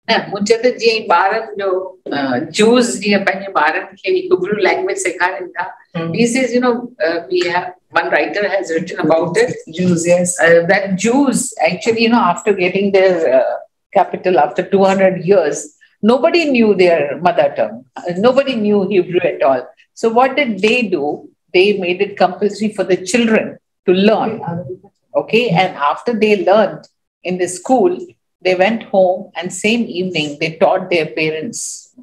मुझे तो जीअं ॿारनि जो Jews जीअं पंहिंजे ॿारनि खे Hebrew language सेखारनि था. He says, we have one writer has written about it. Jews, yes. That Jews actually, after getting their capital after 200 years, nobody knew their mother tongue. Nobody knew Hebrew at all. So what did they do? They made it compulsory for the children to learn. Okay, and after they learned in the school, they went home and same evening they taught their parents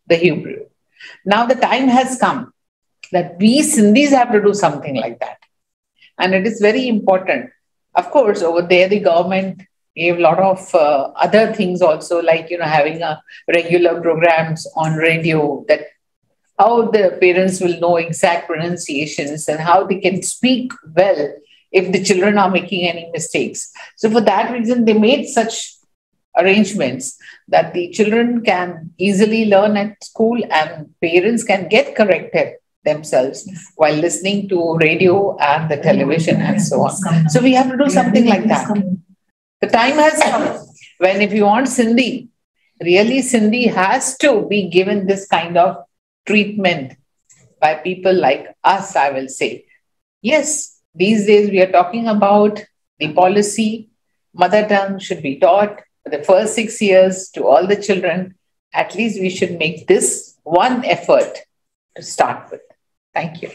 the Hebrew. Now the time has come that we Sindhis have to do something like that. And it is very important. Of course, over there, the government gave a lot of other things also, like, having a regular programs on radio, that how the parents will know exact pronunciations and how they can speak well if the children are making any mistakes. So for that reason, they made such arrangements that the children can easily learn at school and parents can get corrected themselves while listening to radio and the television and so on. So we have to do something like that. The time has come when if you want Sindhi, really Sindhi has to be given this kind of treatment by people like us, I will say. Yes, these days we are talking about the policy. Mother tongue should be taught for the first 6 years to all the children. At least we should make this one effort to start with. Thank you.